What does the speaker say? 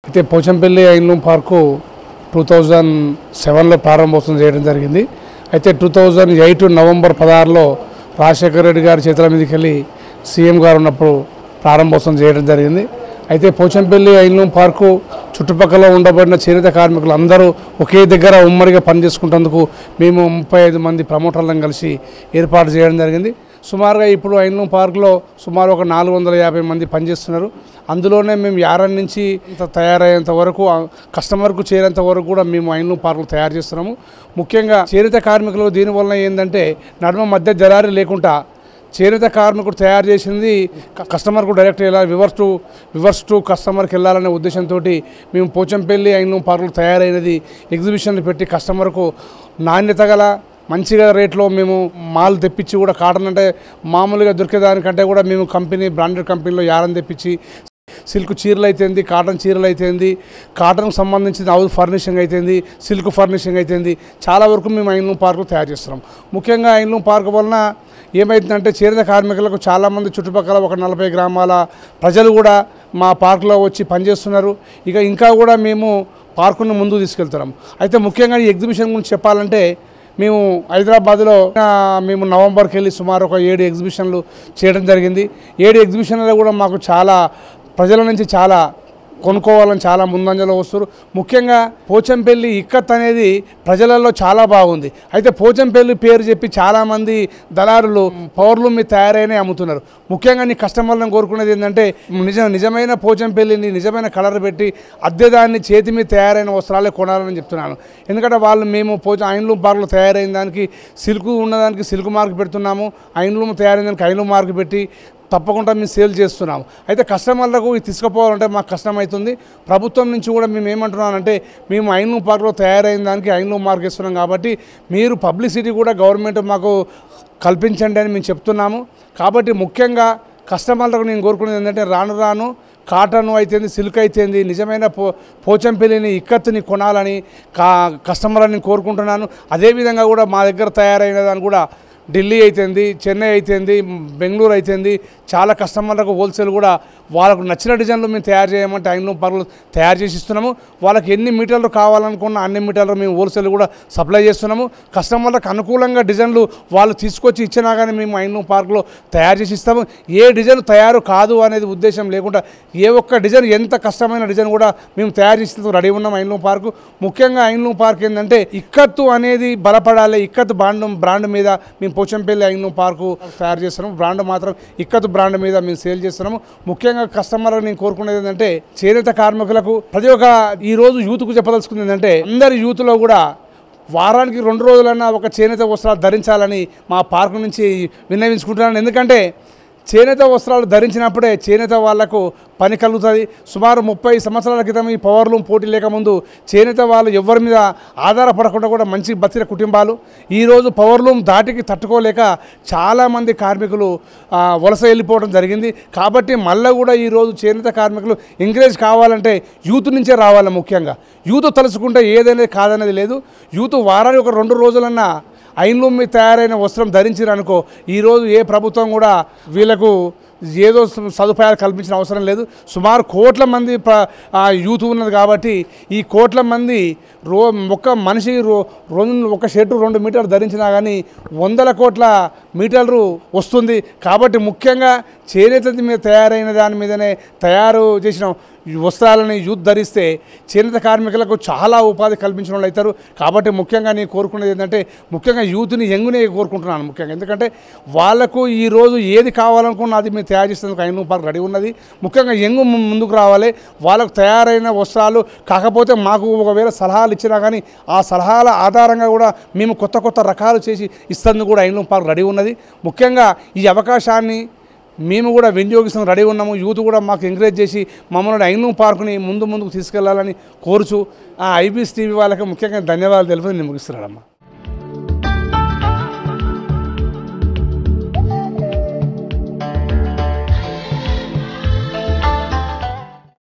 అయితే పోచంపల్లి ఐన్లూమ్ పార్కు 2007లో ప్రారంభోత్సవం చేయడం జరిగింది. అయితే 2008 నవంబర్ 16లో రాజశేఖర రెడ్డి గారి చేతుల మీదకి వెళ్ళి సీఎం గారు ఉన్నప్పుడు ప్రారంభోత్సవం చేయడం జరిగింది. అయితే పోచంపల్లి ఐన్లూమ్ పార్కు చుట్టుపక్కల ఉండబడిన చేనేత కార్మికులు అందరూ ఒకే దగ్గర ఉమ్మడిగా పనిచేసుకుంటేందుకు మేము 35 మంది ప్రమోటర్లను కలిసి ఏర్పాటు చేయడం జరిగింది. సుమారుగా ఇప్పుడు ఐన్లూమ్ పార్కులో సుమారు ఒక 450 మంది పనిచేస్తున్నారు. అందులోనే మేము యారన్ నుంచి తయారయ్యేంత వరకు కస్టమర్కు చేరేంత వరకు కూడా మేము ఐన్లూమ్ పార్కులు తయారు చేస్తున్నాము. ముఖ్యంగా చేనేత కార్మికులు దీనివల్ల ఏంటంటే నడుమ మధ్య జరారీ లేకుండా చేనేత కార్మికుడు తయారు చేసింది కస్టమర్కు డైరెక్ట్ వెళ్ళాలి, వివర్స్ టు కస్టమర్కి వెళ్ళాలనే ఉద్దేశంతో మేము పోచంపల్లి ఐన్లూమ్ పార్కులు తయారైనది ఎగ్జిబిషన్లు పెట్టి కస్టమర్కు నాణ్యత గల మంచిగా రేట్లో మేము మాల్ తెప్పించి కూడా కాటన్ అంటే మామూలుగా దొరికేదానికంటే కూడా మేము బ్రాండెడ్ కంపెనీలో యారన్ తెప్పించి సిల్క్ చీరలు అయితేంది, కాటన్ చీరలు అయితేంది, కాటన్కు సంబంధించిన హౌస్ ఫర్నిషింగ్ అయితేంది, సిల్క్ ఫర్నిషింగ్ అయితేంది, చాలా వరకు మేము ఐన్లూమ్ పార్కులు తయారు చేస్తున్నాం. ముఖ్యంగా ఐన్లూమ్ పార్క్ వలన ఏమైతుందంటే చేనేత కార్మికులకు చాలామంది చుట్టుపక్కల ఒక 40 గ్రామాల ప్రజలు కూడా మా పార్కులో వచ్చి పనిచేస్తున్నారు. ఇంకా కూడా మేము పార్కును ముందుకు తీసుకెళ్తున్నాం. అయితే ముఖ్యంగా ఈ ఎగ్జిబిషన్ గురించి చెప్పాలంటే మేము హైదరాబాద్లో మేము నవంబర్కి వెళ్ళి సుమారు ఒక 7 ఎగ్జిబిషన్లు చేయడం జరిగింది. 7 ఎగ్జిబిషన్లలో కూడా మాకు చాలా ప్రజల నుంచి చాలా కొనుక్కోవాలని చాలా ముందంజలో వస్తారు. ముఖ్యంగా పోచంపల్లి ఇక్కత్ అనేది ప్రజలలో చాలా బాగుంది. అయితే పోచంపల్లి పేరు చెప్పి చాలామంది దళారులు పవర్లు మీద తయారైన అమ్ముతున్నారు. ముఖ్యంగా నీ కస్టమర్లను కోరుకునేది ఏంటంటే నిజమైన పోచంపల్లిని నిజమైన కలర్ పెట్టి అద్దెదాన్ని చేతి మీద తయారైన వస్త్రాలే కొనాలని చెప్తున్నాను. ఎందుకంటే మేము ఐన్లూమ్ పార్కులో తయారైన దానికి సిల్క్ ఉన్నదానికి సిల్క్ మార్క్ పెడుతున్నాము, ఐన్లూమ్ తయారైన దానికి ఐన్లూమ్ మార్క్ పెట్టి తప్పకుండా మేము సేల్ చేస్తున్నాము. అయితే కస్టమర్లకు ఇది తీసుకుపోవాలంటే మాకు కష్టమవుతుంది. ప్రభుత్వం నుంచి కూడా మేము ఏమంటున్నామంటే మేము ఐన్లూమ్ పార్కులో తయారైన దానికి ఐన్లూమ్ మార్క్ ఇస్తున్నాం కాబట్టి మీరు పబ్లిసిటీ కూడా గవర్నమెంట్ మాకు కల్పించండి అని మేము చెప్తున్నాము. కాబట్టి ముఖ్యంగా కస్టమర్లకు నేను కోరుకునేది ఏంటంటే రాను కాటన్ అయితేంది, సిల్క్ అయితేంది, నిజమైన పోచంపల్లిని ఇక్కత్తుని కొనాలని కస్టమర్లని కోరుకుంటున్నాను. అదేవిధంగా కూడా మా దగ్గర తయారైన దాన్ని కూడా ఢిల్లీ అయితేంది, చెన్నై అయితేంది, బెంగళూరు అయితేంది చాలా కస్టమర్లకు హోల్సేల్ కూడా వాళ్ళకు నచ్చిన డిజైన్లు మేము తయారు చేయమంటే ఐన్లూమ్ పార్కులు తయారు చేసి ఇస్తున్నాము. వాళ్ళకి ఎన్ని మీటర్లు కావాలనుకున్న అన్ని మీటర్లు మేము హోల్సేల్ కూడా సప్లై చేస్తున్నాము. కస్టమర్లకు అనుకూలంగా డిజైన్లు వాళ్ళు తీసుకొచ్చి ఇచ్చినా కానీ మేము ఐన్లూమ్ పార్కులో తయారు చేసి ఇస్తాము. ఏ డిజైన్ తయారు కాదు అనేది ఉద్దేశం లేకుండా ఏ ఒక్క డిజైన్ ఎంత కష్టమైన డిజైన్ కూడా మేము తయారు చేసి రెడీ ఉన్నాం ఐన్లూమ్ పార్కు. ముఖ్యంగా ఐన్లూమ్ పార్క్ ఏంటంటే ఇక్కత్తు అనేది బలపడాలి. ఇక్కత్ బ్రాండ్ మీద మేము పోచంపల్లి ఐన్లూమ్ పార్కు తయారు చేస్తున్నాము. బ్రాండ్ మాత్రం ఇక్కత్ బ్రాండ్ మీద మేము సేల్ చేస్తున్నాము. ముఖ్యంగా కస్టమర్లకు నేను కోరుకునేది ఏంటంటే చేనేత కార్మికులకు ప్రతి ఒక్క ఈరోజు యూత్కు చెప్పదలుచుకుంది ఏంటంటే అందరి యూత్లో కూడా వారానికి 2 రోజులన్నా ఒక చేనేత వస్త్రాలు ధరించాలని మా పార్కు నుంచి విన్నవించుకుంటున్నాను. ఎందుకంటే చేనేత వస్త్రాలు ధరించినప్పుడే చేనేత వాళ్లకు పని కలుగుతుంది. సుమారు 30 సంవత్సరాల క్రితం ఈ పవర్లూమ్ పోటీ లేకముందు చేనేత వాళ్ళు ఎవరి మీద ఆధారపడకుండా కూడా మంచి బతికిన కుటుంబాలు ఈరోజు పవర్లూమ్ దాటికి తట్టుకోలేక చాలామంది కార్మికులు వలస వెళ్ళిపోవడం జరిగింది. కాబట్టి మళ్ళీ కూడా ఈరోజు చేనేత కార్మికులు ఎంకరేజ్ కావాలంటే యూత్ నుంచే రావాలి. ముఖ్యంగా యూత్ తలుచుకుంటే ఏదనేది కాదనేది లేదు. యూత్ వారానికి ఒక 2 రోజులన్నా ఐన్లూమ్ మీద తయారైన వస్త్రం ధరించారనుకో ఈరోజు ఏ ప్రభుత్వం కూడా వీళ్ళకు ఏదో సదుపాయాలు కల్పించిన అవసరం లేదు. సుమారు కోట్ల మంది యూత్ ఉన్నది కాబట్టి ఈ కోట్ల మంది ఒక మనిషి ఒక షర్టు 2 మీటర్లు ధరించినా కానీ 100 కోట్ల మీటర్లు వస్తుంది. కాబట్టి ముఖ్యంగా చేనేత మీద తయారైన దాని మీదనే తయారు చేసిన వస్త్రాలని యూత్ ధరిస్తే చేనేత కార్మికులకు చాలా ఉపాధి కల్పించిన వాళ్ళు అవుతారు. కాబట్టి ముఖ్యంగా నేను కోరుకునేది ఏంటంటే ముఖ్యంగా యూత్ని యంగునే కోరుకుంటున్నాను ముఖ్యంగా. ఎందుకంటే వాళ్ళకు ఈరోజు ఏది కావాలనుకున్న అది మేము తయారు చేసేందుకు ఐన్లూమ్ పార్క్ రెడీ ఉన్నది. ముఖ్యంగా యంగు ముందుకు రావాలి. వాళ్ళకు తయారైన వస్త్రాలు కాకపోతే మాకు ఒకవేళ సలహాలు ఇచ్చినా కానీ ఆ సలహాల ఆధారంగా కూడా మేము కొత్త రకాలు చేసి ఇస్తేందుకు కూడా ఐన్లూమ్ పార్క్ రెడీ ఉన్నది. ముఖ్యంగా ఈ అవకాశాన్ని మేము కూడా వినియోగిస్తాం రెడీ ఉన్నాము. యూత్ కూడా మాకు ఎంకరేజ్ చేసి మమ్మల్ని ఐన్లూమ్ పార్కుని ముందుకు తీసుకెళ్లాలని కోరుచు IBS TV వాళ్ళకి ముఖ్యంగా ధన్యవాదాలు తెలుపుతూ నేను ముగిస్తున్నానమ్మా.